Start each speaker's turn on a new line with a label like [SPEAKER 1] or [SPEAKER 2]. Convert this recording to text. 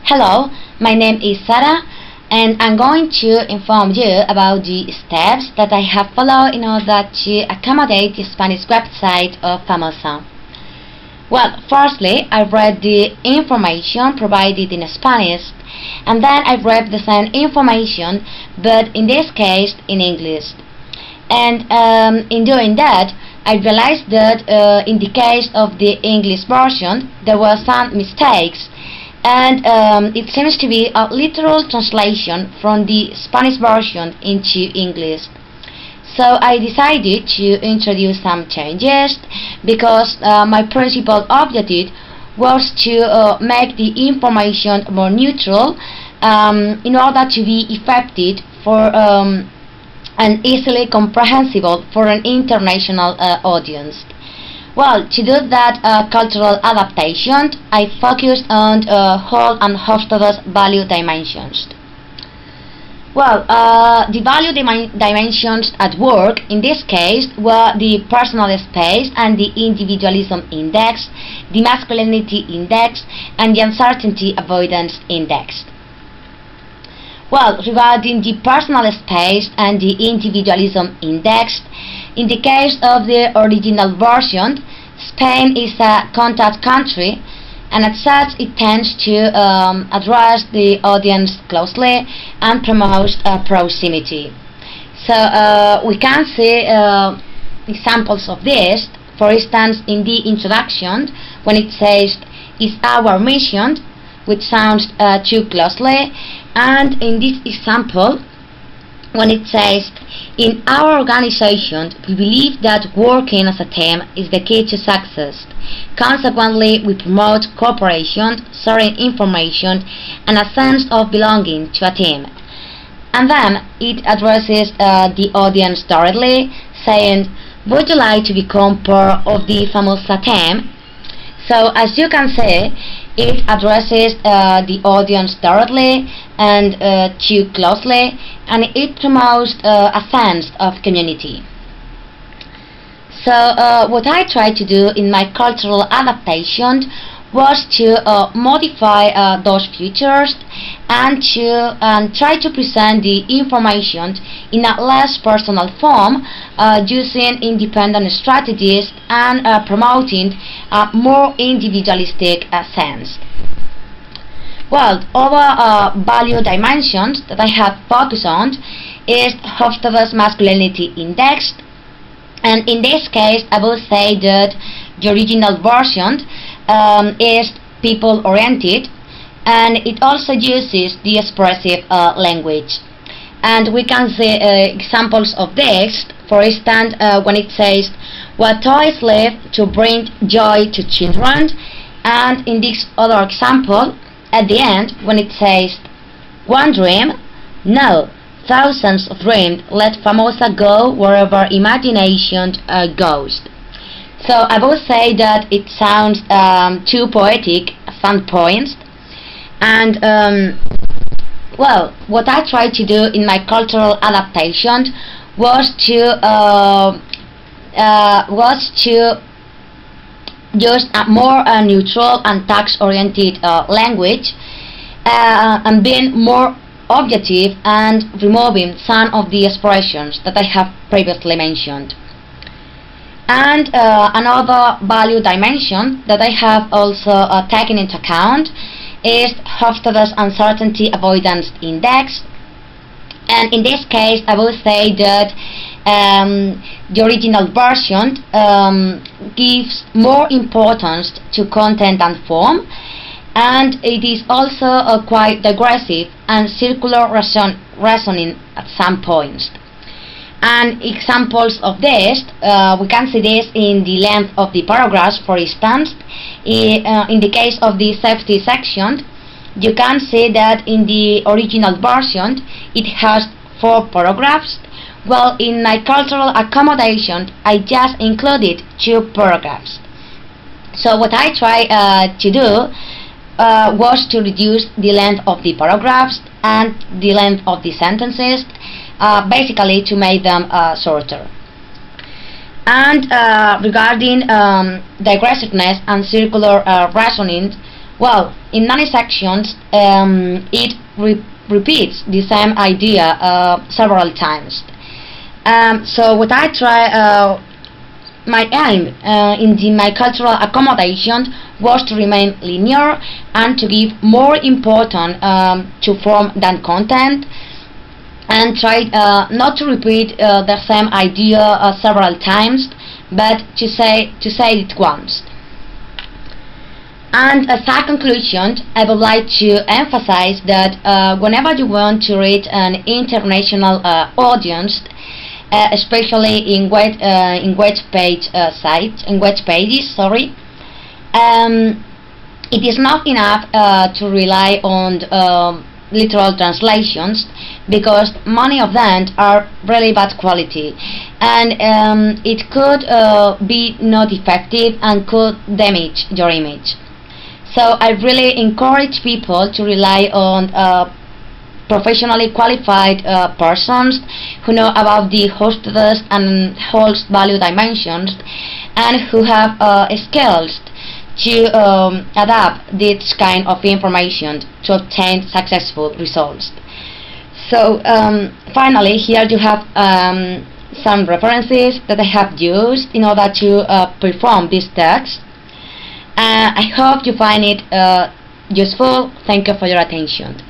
[SPEAKER 1] Hello, my name is Sarah, and I'm going to inform you about the steps that I have followed in order to accommodate the Spanish website of Famosa. Well, firstly, I read the information provided in Spanish, and then I read the same information, but in this case in English. And in doing that, I realized that in the case of the English version, there were some mistakes, and it seems to be a literal translation from the Spanish version into English. So I decided to introduce some changes because my principal objective was to make the information more neutral in order to be effective for and easily comprehensible for an international audience. Well, to do that cultural adaptation, I focused on whole and hostess value dimensions. Well, the value dimensions at work in this case were the personal space and the individualism index, the masculinity index, and the uncertainty avoidance index. Well, regarding the personal space and the individualism index, in the case of the original version, Spain is a contact country, and as such it tends to address the audience closely and promotes proximity. So we can see examples of this. For instance, in the introduction, when it says "is our mission," which sounds too closely, and in this example, when it says, "In our organization, we believe that working as a team is the key to success. Consequently, we promote cooperation, sharing information, and a sense of belonging to a team." And then it addresses the audience directly, saying, "Would you like to become part of the Famosa team?" So as you can see, it addresses the audience directly and too closely, and it promotes a sense of community. So what I tried to do in my cultural adaptation was to modify those features and to try to present the information in a less personal form, using independent strategies and promoting a more individualistic sense. Well, other value dimensions that I have focused on is hostess masculinity index, and in this case I will say that the original version is people-oriented, and it also uses the expressive language. And we can see examples of this. For instance, when it says, "What toys live to bring joy to children," and in this other example, at the end, when it says, "One dream? No, thousands of dreams. Let Famosa go wherever imagination goes." So I will say that it sounds too poetic at some points, and well, what I tried to do in my cultural adaptation was to use a more neutral and task-oriented language, and being more objective and removing some of the expressions that I have previously mentioned. And another value dimension that I have also taken into account is hostess uncertainty avoidance index, and in this case I will say that the original version gives more importance to content and form, and it is also quite digressive and circular reasoning at some points. And examples of this, we can see this in the length of the paragraphs. For instance, in the case of the safety section, you can see that in the original version it has 4 paragraphs. Well, in my cultural accommodation, I just included 2 paragraphs. So what I tried to do was to reduce the length of the paragraphs and the length of the sentences, basically to make them shorter. And regarding digressiveness and circular reasoning, Well, in many sections, it repeats the same idea several times. So what I try, my aim in my cultural accommodation was to remain linear and to give more importance to form than content, and tried not to repeat the same idea several times, but to say it once. And as a conclusion, I would like to emphasize that whenever you want to reach an international audience, especially in web pages, it is not enough to rely on literal translations, because many of them are really bad quality, and it could be not effective and could damage your image. So I really encourage people to rely on professionally qualified persons who know about the host and host value dimensions, and who have skills to adapt this kind of information to obtain successful results. So finally, here you have some references that I have used in order to perform this text. I hope you find it useful. Thank you for your attention.